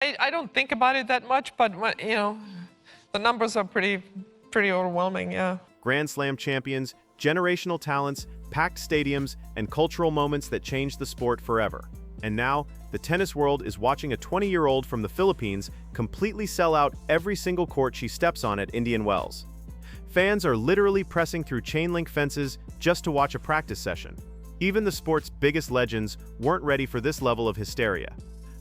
I don't think about it that much, but the numbers are pretty overwhelming, yeah. Grand Slam champions, generational talents, packed stadiums, and cultural moments that changed the sport forever. And now, the tennis world is watching a 20-year-old from the Philippines completely sell out every single court she steps on at Indian Wells. Fans are literally pressing through chain-link fences just to watch a practice session. Even the sport's biggest legends weren't ready for this level of hysteria.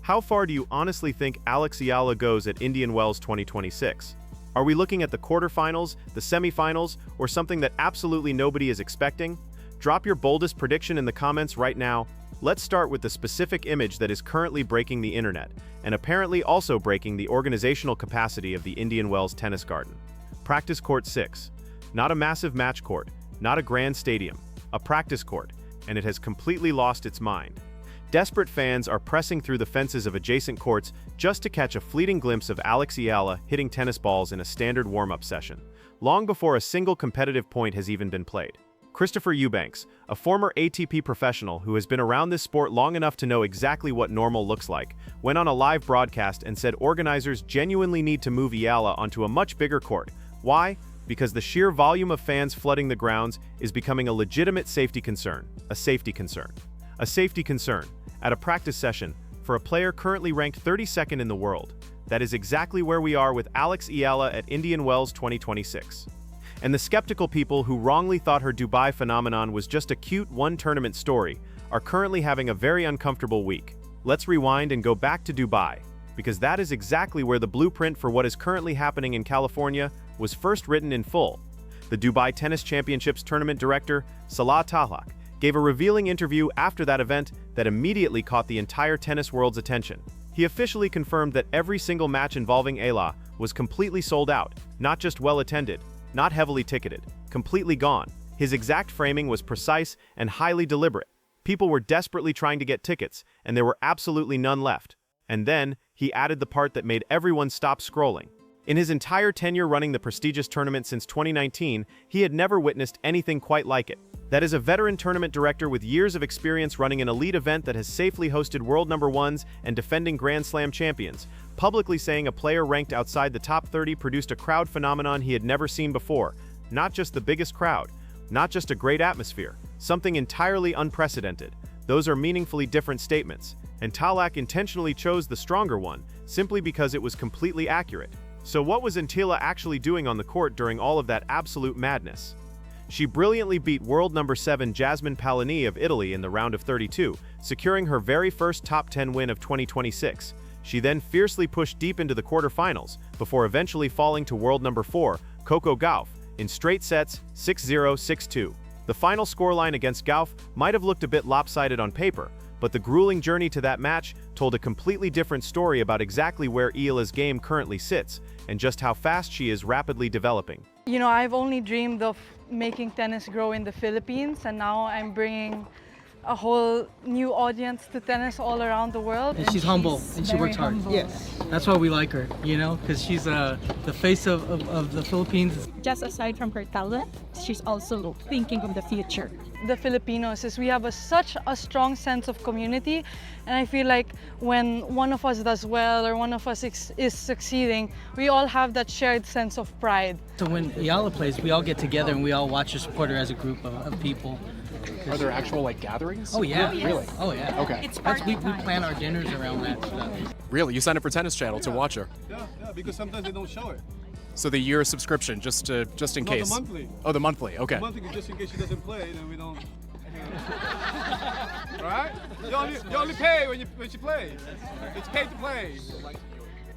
How far do you honestly think Alex Eala goes at Indian Wells 2026? Are we looking at the quarterfinals, the semifinals, or something that absolutely nobody is expecting? Drop your boldest prediction in the comments right now. Let's start with the specific image that is currently breaking the internet, and apparently also breaking the organizational capacity of the Indian Wells Tennis Garden. Practice Court 6. Not a massive match court, not a grand stadium, a practice court, and it has completely lost its mind. Desperate fans are pressing through the fences of adjacent courts just to catch a fleeting glimpse of Alex Eala hitting tennis balls in a standard warm-up session, long before a single competitive point has even been played. Christopher Eubanks, a former ATP professional who has been around this sport long enough to know exactly what normal looks like, went on a live broadcast and said organizers genuinely need to move Eala onto a much bigger court. Why? Because the sheer volume of fans flooding the grounds is becoming a legitimate safety concern. A safety concern. A safety concern. At a practice session, for a player currently ranked 32nd in the world. That is exactly where we are with Alex Eala at Indian Wells 2026. And the skeptical people who wrongly thought her Dubai phenomenon was just a cute one-tournament story are currently having a very uncomfortable week. Let's rewind and go back to Dubai, because that is exactly where the blueprint for what is currently happening in California was first written in full. The Dubai Tennis Championships tournament director, Salah Tahlak, gave a revealing interview after that event that immediately caught the entire tennis world's attention. He officially confirmed that every single match involving Eala was completely sold out, not just well-attended, not heavily ticketed, completely gone. His exact framing was precise and highly deliberate. People were desperately trying to get tickets, and there were absolutely none left. And then, he added the part that made everyone stop scrolling. In his entire tenure running the prestigious tournament since 2019, he had never witnessed anything quite like it. That is a veteran tournament director with years of experience running an elite event that has safely hosted world number ones and defending Grand Slam champions, publicly saying a player ranked outside the top 30 produced a crowd phenomenon he had never seen before. Not just the biggest crowd, not just a great atmosphere, something entirely unprecedented. Those are meaningfully different statements, and Tahlak intentionally chose the stronger one, simply because it was completely accurate. So what was Eala actually doing on the court during all of that absolute madness? She brilliantly beat world number 7 Jasmine Palani of Italy in the round of 32, securing her very first top 10 win of 2026. She then fiercely pushed deep into the quarterfinals, before eventually falling to world number 4, Coco Gauff, in straight sets 6-0, 6-2. The final scoreline against Gauff might have looked a bit lopsided on paper, but the grueling journey to that match told a completely different story about exactly where Eala's game currently sits, and just how fast she is rapidly developing. You know, I've only dreamed of making tennis grow in the Philippines, and now I'm bringing a whole new audience to tennis all around the world. And she's humble, and she works hard. Humble. Yes, that's why we like her, you know, because she's the face of the Philippines. Just aside from her talent, she's also thinking of the future. The Filipinos is we have such a strong sense of community, and I feel like when one of us does well or one of us is succeeding, we all have that shared sense of pride. So when Eala plays, we all get together and we all watch her support her as a group of people. Are there actual gatherings? Oh yeah. Oh, yes. Really? Oh yeah. Okay. It's We party time. plan our dinners around that stuff. Really? You signed up for Tennis Channel to watch her? Yeah, because sometimes they don't show it. So the year subscriction, just in No, case? the monthly. Oh, the monthly. Okay. The monthly, just in case she doesn't play, then we don't. Right? You only pay when she plays. It's paid to play.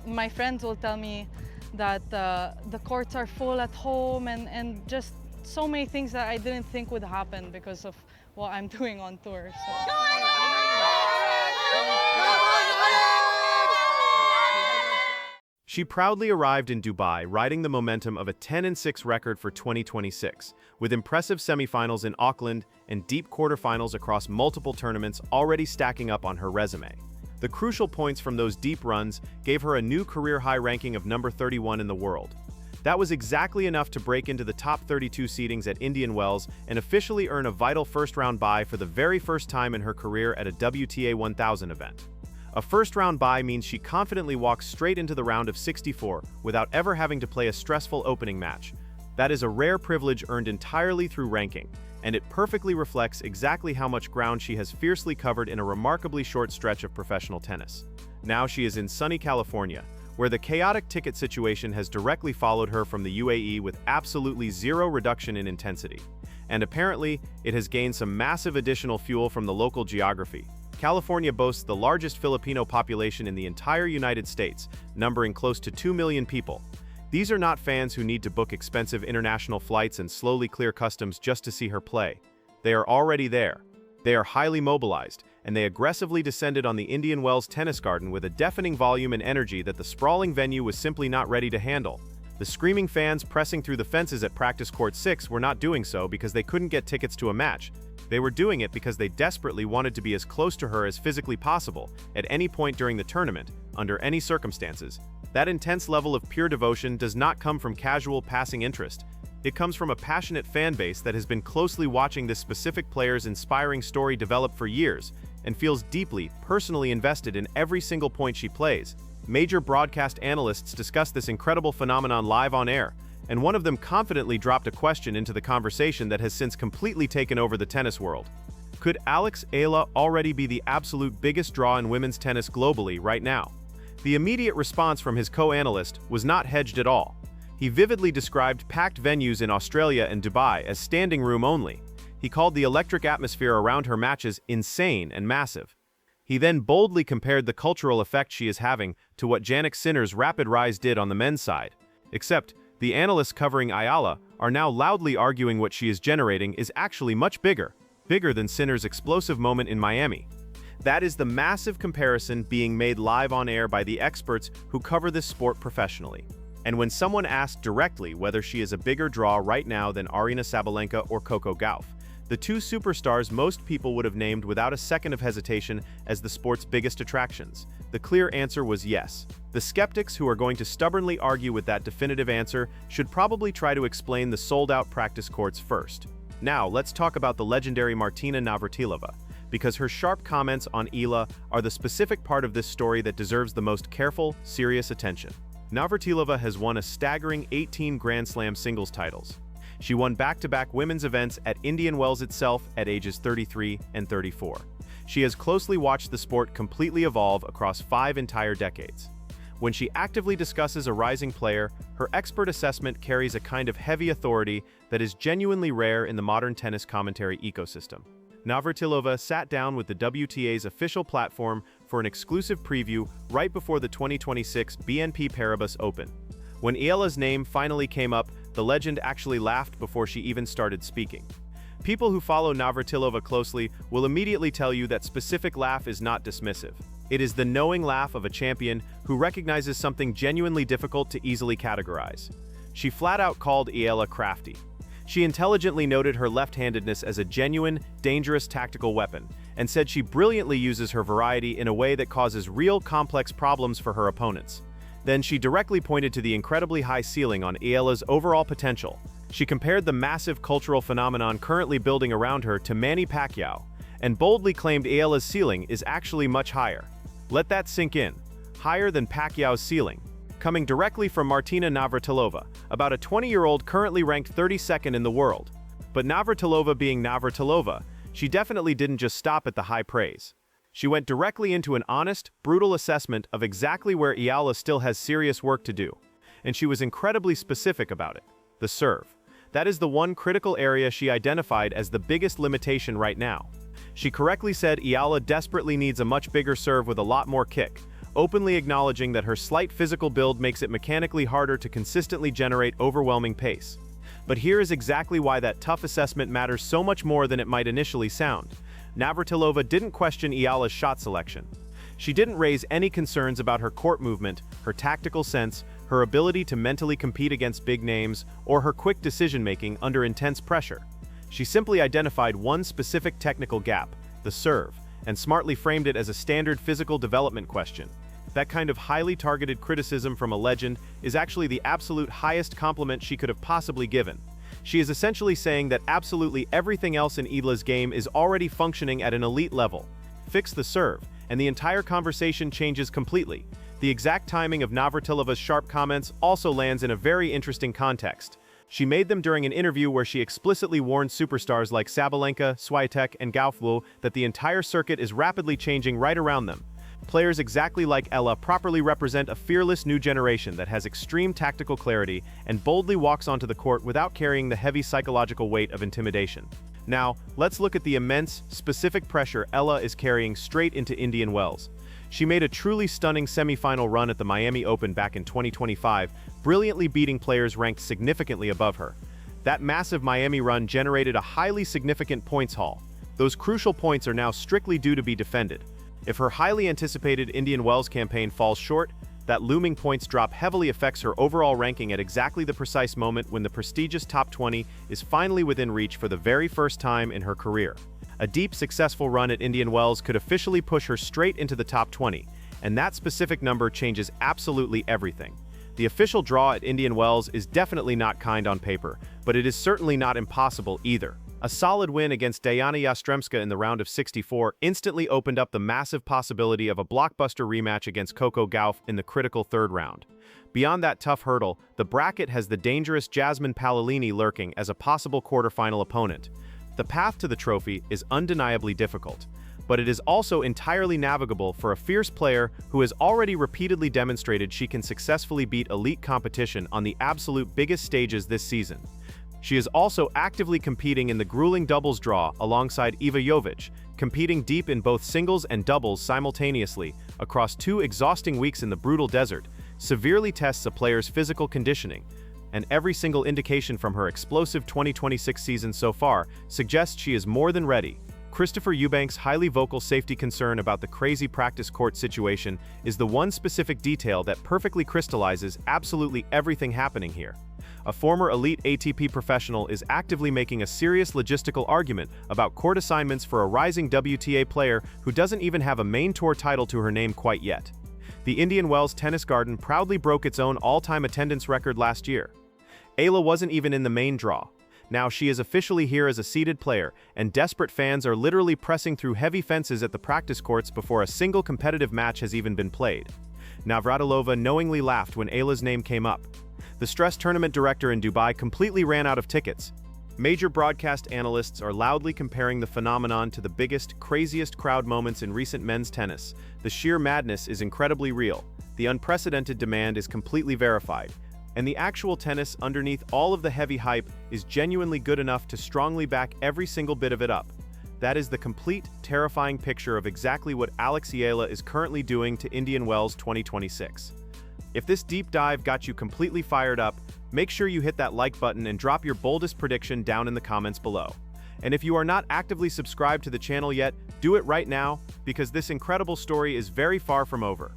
My friends will tell me that the courts are full at home and just so many things that I didn't think would happen because of what I'm doing on tour. So. She proudly arrived in Dubai riding the momentum of a 10-6 record for 2026, with impressive semifinals in Auckland and deep quarterfinals across multiple tournaments already stacking up on her resume. The crucial points from those deep runs gave her a new career-high ranking of number 31 in the world. That was exactly enough to break into the top 32 seedings at Indian Wells and officially earn a vital first-round bye for the very first time in her career at a WTA 1000 event. A first-round bye means she confidently walks straight into the round of 64 without ever having to play a stressful opening match. That is a rare privilege earned entirely through ranking, and it perfectly reflects exactly how much ground she has fiercely covered in a remarkably short stretch of professional tennis. Now she is in sunny California, where the chaotic ticket situation has directly followed her from the UAE with absolutely zero reduction in intensity. And apparently, it has gained some massive additional fuel from the local geography. California boasts the largest Filipino population in the entire United States, numbering close to 2 million people. These are not fans who need to book expensive international flights and slowly clear customs just to see her play. They are already there. They are highly mobilized, and they aggressively descended on the Indian Wells tennis garden with a deafening volume and energy that the sprawling venue was simply not ready to handle. The screaming fans pressing through the fences at practice court 6 were not doing so because they couldn't get tickets to a match. They were doing it because they desperately wanted to be as close to her as physically possible, at any point during the tournament, under any circumstances. That intense level of pure devotion does not come from casual passing interest. It comes from a passionate fan base that has been closely watching this specific player's inspiring story develop for years, and feels deeply, personally invested in every single point she plays. Major broadcast analysts discussed this incredible phenomenon live on air, and one of them confidently dropped a question into the conversation that has since completely taken over the tennis world. Could Alex Eala already be the absolute biggest draw in women's tennis globally right now? The immediate response from his co-analyst was not hedged at all. He vividly described packed venues in Australia and Dubai as standing room only. He called the electric atmosphere around her matches insane and massive. He then boldly compared the cultural effect she is having to what Jannik Sinner's rapid rise did on the men's side. Except, the analysts covering Eala are now loudly arguing what she is generating is actually much bigger than Sinner's explosive moment in Miami. That is the massive comparison being made live on air by the experts who cover this sport professionally. And when someone asked directly whether she is a bigger draw right now than Aryna Sabalenka or Coco Gauff, the two superstars most people would have named without a second of hesitation as the sport's biggest attractions, the clear answer was yes. The skeptics who are going to stubbornly argue with that definitive answer should probably try to explain the sold-out practice courts first. Now, let's talk about the legendary Martina Navratilova, because her sharp comments on Eala are the specific part of this story that deserves the most careful, serious attention. Navratilova has won a staggering 18 Grand Slam singles titles. She won back-to-back women's events at Indian Wells itself at ages 33 and 34. She has closely watched the sport completely evolve across 5 entire decades. When she actively discusses a rising player, her expert assessment carries a kind of heavy authority that is genuinely rare in the modern tennis commentary ecosystem. Navratilova sat down with the WTA's official platform for an exclusive preview right before the 2026 BNP Paribas Open. When Eala's name finally came up, the legend actually laughed before she even started speaking. People who follow Navratilova closely will immediately tell you that specific laugh is not dismissive. It is the knowing laugh of a champion who recognizes something genuinely difficult to easily categorize. She flat out called Eala crafty. She intelligently noted her left-handedness as a genuine, dangerous tactical weapon, and said she brilliantly uses her variety in a way that causes real complex problems for her opponents. Then she directly pointed to the incredibly high ceiling on Eala's overall potential. She compared the massive cultural phenomenon currently building around her to Manny Pacquiao, and boldly claimed Eala's ceiling is actually much higher. Let that sink in. Higher than Pacquiao's ceiling. Coming directly from Martina Navratilova, about a 20-year-old currently ranked 32nd in the world. But Navratilova being Navratilova, she definitely didn't just stop at the high praise. She went directly into an honest, brutal assessment of exactly where Eala still has serious work to do. And she was incredibly specific about it. The serve. That is the one critical area she identified as the biggest limitation right now. She correctly said Eala desperately needs a much bigger serve with a lot more kick, openly acknowledging that her slight physical build makes it mechanically harder to consistently generate overwhelming pace. But here is exactly why that tough assessment matters so much more than it might initially sound. Navratilova didn't question Eala's shot selection. She didn't raise any concerns about her court movement, her tactical sense, her ability to mentally compete against big names, or her quick decision-making under intense pressure. She simply identified one specific technical gap, the serve, and smartly framed it as a standard physical development question. That kind of highly targeted criticism from a legend is actually the absolute highest compliment she could have possibly given. She is essentially saying that absolutely everything else in Eala's game is already functioning at an elite level. Fix the serve, and the entire conversation changes completely. The exact timing of Navratilova's sharp comments also lands in a very interesting context. She made them during an interview where she explicitly warned superstars like Sabalenka, Swiatek, and Gauflu that the entire circuit is rapidly changing right around them. Players exactly like Eala properly represent a fearless new generation that has extreme tactical clarity and boldly walks onto the court without carrying the heavy psychological weight of intimidation. Now, let's look at the immense, specific pressure Eala is carrying straight into Indian Wells. She made a truly stunning semi-final run at the Miami Open back in 2025, brilliantly beating players ranked significantly above her. That massive Miami run generated a highly significant points haul. Those crucial points are now strictly due to be defended. If her highly anticipated Indian Wells campaign falls short, that looming points drop heavily affects her overall ranking at exactly the precise moment when the prestigious top 20 is finally within reach for the very first time in her career. A deep, successful run at Indian Wells could officially push her straight into the top 20, and that specific number changes absolutely everything. The official draw at Indian Wells is definitely not kind on paper, but it is certainly not impossible either. A solid win against Diana Yastremska in the round of 64 instantly opened up the massive possibility of a blockbuster rematch against Coco Gauff in the critical third round. Beyond that tough hurdle, the bracket has the dangerous Jasmine Palilini lurking as a possible quarterfinal opponent. The path to the trophy is undeniably difficult, but it is also entirely navigable for a fierce player who has already repeatedly demonstrated she can successfully beat elite competition on the absolute biggest stages this season. She is also actively competing in the grueling doubles draw alongside Iva Jovic, competing deep in both singles and doubles simultaneously across 2 exhausting weeks in the brutal desert, severely tests a player's physical conditioning, and every single indication from her explosive 2026 season so far suggests she is more than ready. Christopher Eubank's highly vocal safety concern about the crazy practice court situation is the one specific detail that perfectly crystallizes absolutely everything happening here. A former elite ATP professional is actively making a serious logistical argument about court assignments for a rising WTA player who doesn't even have a main tour title to her name quite yet. The Indian Wells Tennis Garden proudly broke its own all-time attendance record last year. Eala wasn't even in the main draw. Now she is officially here as a seeded player, and desperate fans are literally pressing through heavy fences at the practice courts before a single competitive match has even been played. Navratilova knowingly laughed when Eala's name came up. The stressed tournament director in Dubai completely ran out of tickets. Major broadcast analysts are loudly comparing the phenomenon to the biggest, craziest crowd moments in recent men's tennis. The sheer madness is incredibly real. The unprecedented demand is completely verified. And the actual tennis underneath all of the heavy hype is genuinely good enough to strongly back every single bit of it up. That is the complete, terrifying picture of exactly what Alex Eala is currently doing to Indian Wells 2026. If this deep dive got you completely fired up, make sure you hit that like button and drop your boldest prediction down in the comments below. And if you are not actively subscribed to the channel yet, do it right now, because this incredible story is very far from over.